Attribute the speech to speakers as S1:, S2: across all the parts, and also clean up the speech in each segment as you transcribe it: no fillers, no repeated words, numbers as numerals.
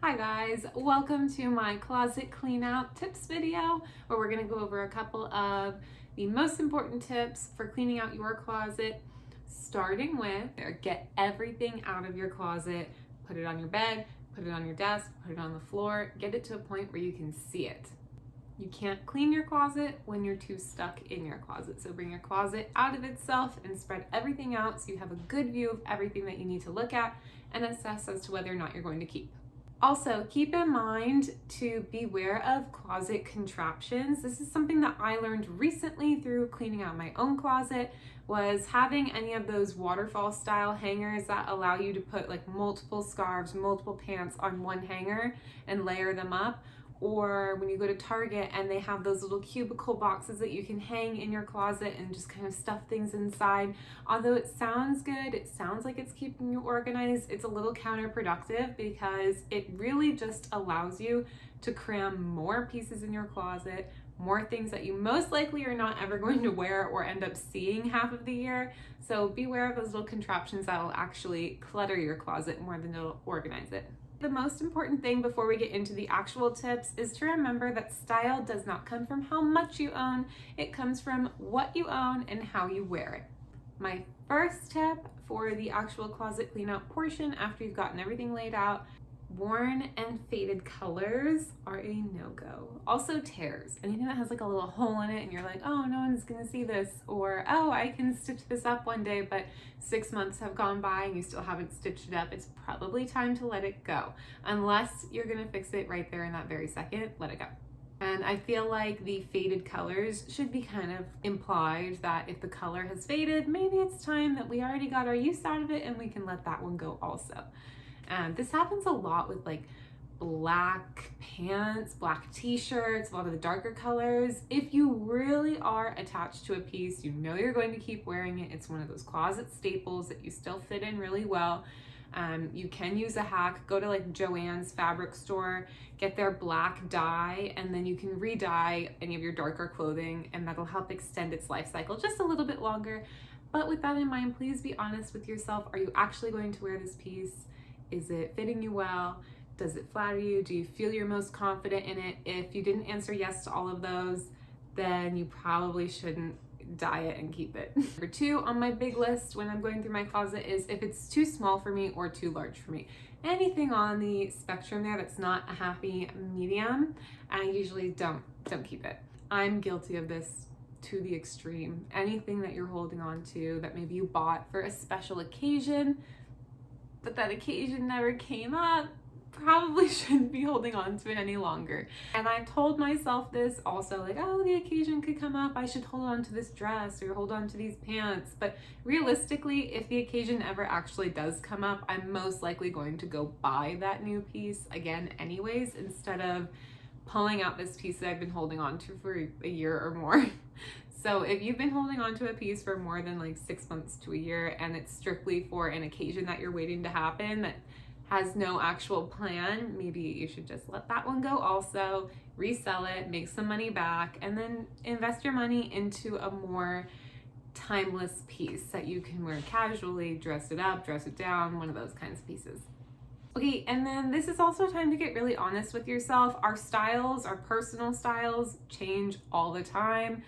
S1: Hi guys, welcome to my closet clean out tips video where we're going to go over a couple of the most important tips for cleaning out your closet, starting with get everything out of your closet, put it on your bed, put it on your desk, put it on the floor, get it to a point where you can see it. You can't clean your closet when you're too stuck in your closet. So bring your closet out of itself and spread everything out so you have a good view of everything that you need to look at and assess as to whether or not you're going to keep. Also, keep in mind to beware of closet contraptions. This is something that I learned recently through cleaning out my own closet, was having any of those waterfall style hangers that allow you to put like multiple scarves, multiple pants on one hanger and layer them up. Or when you go to Target and they have those little cubicle boxes that you can hang in your closet and just kind of stuff things inside. Although it sounds good, it sounds like it's keeping you organized, it's a little counterproductive because it really just allows you to cram more pieces in your closet, more things that you most likely are not ever going to wear or end up seeing half of the year. So beware of those little contraptions that will actually clutter your closet more than it'll organize it. The most important thing before we get into the actual tips is to remember that style does not come from how much you own, it comes from what you own and how you wear it. My first tip for the actual closet clean out portion after you've gotten everything laid out: worn and faded colors are a no-go. Also tears, anything that has like a little hole in it and you're like, oh, no one's gonna see this, or oh, I can stitch this up one day, but 6 months have gone by and you still haven't stitched it up. It's probably time to let it go. Unless you're gonna fix it right there in that very second, let it go. And I feel like the faded colors should be kind of implied that if the color has faded, maybe it's time that we already got our use out of it and we can let that one go also. This happens a lot with like black pants, black t-shirts, a lot of the darker colors. If you really are attached to a piece, you know you're going to keep wearing it. It's one of those closet staples that you still fit in really well. You can use a hack. Go to like Joann's fabric store, get their black dye, and then you can re-dye any of your darker clothing, and that'll help extend its life cycle just a little bit longer. But with that in mind, please be honest with yourself. Are you actually going to wear this piece? Is it fitting you well? Does it flatter you? Do you feel you're most confident in it? If you didn't answer yes to all of those, then you probably shouldn't dye it and keep it. Number 2 on my big list when I'm going through my closet is if it's too small for me or too large for me. Anything on the spectrum there that's not a happy medium, I usually don't keep it. I'm guilty of this to the extreme. Anything that you're holding on to that maybe you bought for a special occasion, but that occasion never came up, probably shouldn't be holding on to it any longer. And I've told myself this also, like, oh, the occasion could come up, I should hold on to this dress or hold on to these pants. But realistically, if the occasion ever actually does come up, I'm most likely going to go buy that new piece again anyways, instead of pulling out this piece that I've been holding on to for a year or more. So if you've been holding on to a piece for more than like 6 months to a year and it's strictly for an occasion that you're waiting to happen that has no actual plan, maybe you should just let that one go also, resell it, make some money back, and then invest your money into a more timeless piece that you can wear casually, dress it up, dress it down, one of those kinds of pieces. Okay, and then this is also a time to get really honest with yourself. Our styles, our personal styles, change all the time.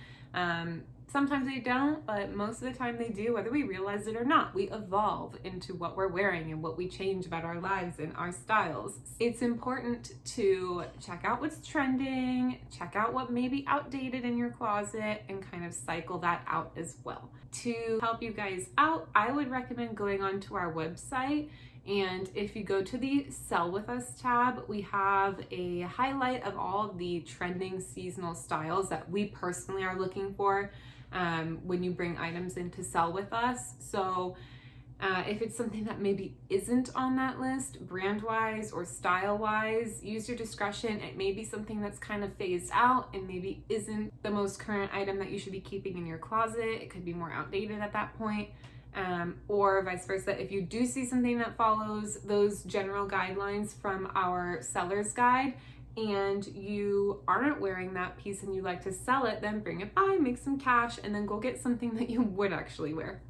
S1: Sometimes they don't, but most of the time they do, whether we realize it or not. We evolve into what we're wearing and what we change about our lives and our styles. It's important to check out what's trending, check out what may be outdated in your closet, and kind of cycle that out as well. To help you guys out, I would recommend going onto our website. And if you go to the Sell With Us tab, we have a highlight of all of the trending seasonal styles that we personally are looking for when you bring items in to sell with us. So if it's something that maybe isn't on that list, brand-wise or style-wise, use your discretion. It may be something that's kind of phased out and maybe isn't the most current item that you should be keeping in your closet. It could be more outdated at that point. Or vice versa. If you do see something that follows those general guidelines from our seller's guide and you aren't wearing that piece and you like to sell it, then bring it by, make some cash, and then go get something that you would actually wear.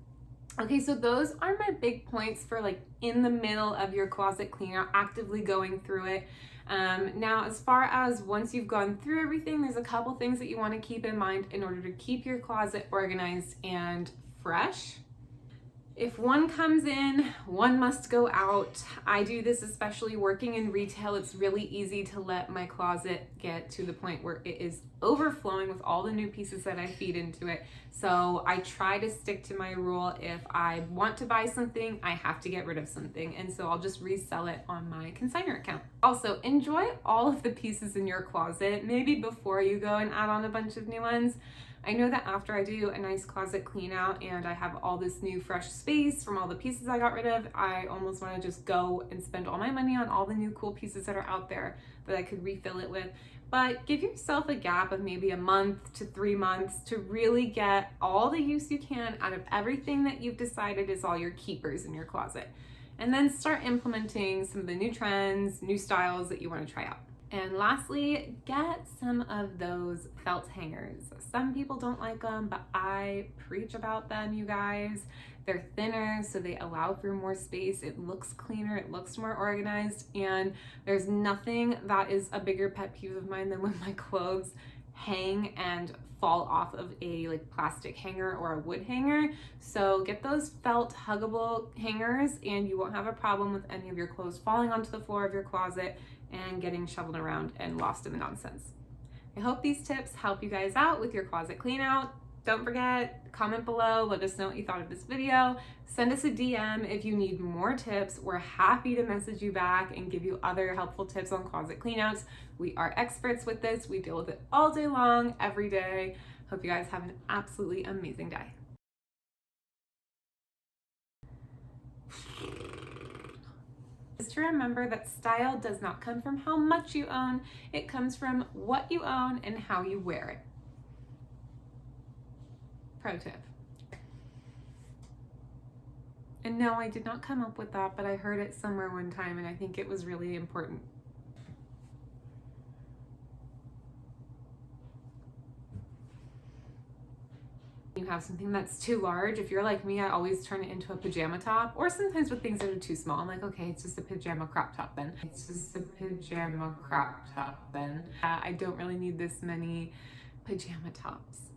S1: Okay, so those are my big points for like in the middle of your closet clean out, actively going through it. Now, as far as once you've gone through everything, there's a couple things that you want to keep in mind in order to keep your closet organized and fresh. If one comes in, one must go out. I do this especially working in retail. It's really easy to let my closet get to the point where it is overflowing with all the new pieces that I feed into it. So I try to stick to my rule. If I want to buy something, I have to get rid of something. And so I'll just resell it on my consignor account. Also, enjoy all of the pieces in your closet, maybe before you go and add on a bunch of new ones. I know that after I do a nice closet clean out and I have all this new fresh space from all the pieces I got rid of, I almost want to just go and spend all my money on all the new cool pieces that are out there that I could refill it with. But give yourself a gap of maybe a month to 3 months to really get all the use you can out of everything that you've decided is all your keepers in your closet. And then start implementing some of the new trends, new styles that you want to try out. And lastly, get some of those felt hangers. Some people don't like them, but I preach about them, you guys. They're thinner, so they allow for more space. It looks cleaner, it looks more organized, and there's nothing that is a bigger pet peeve of mine than when my clothes hang and fall off of a like plastic hanger or a wood hanger. So get those felt huggable hangers and you won't have a problem with any of your clothes falling onto the floor of your closet and getting shoveled around and lost in the nonsense. I hope these tips help you guys out with your closet clean out. Don't forget, comment below, let us know what you thought of this video. Send us a DM if you need more tips. We're happy to message you back and give you other helpful tips on closet cleanouts. We are experts with this. We deal with it all day long, every day. Hope you guys have an absolutely amazing day. Just to remember that style does not come from how much you own, it comes from what you own and how you wear it. Pro tip. And no, I did not come up with that, but I heard it somewhere one time and I think it was really important. You have something that's too large. If you're like me, I always turn it into a pajama top, or sometimes with things that are too small. I'm like, okay, it's just a pajama crop top then. It's just a pajama crop top then. I don't really need this many pajama tops.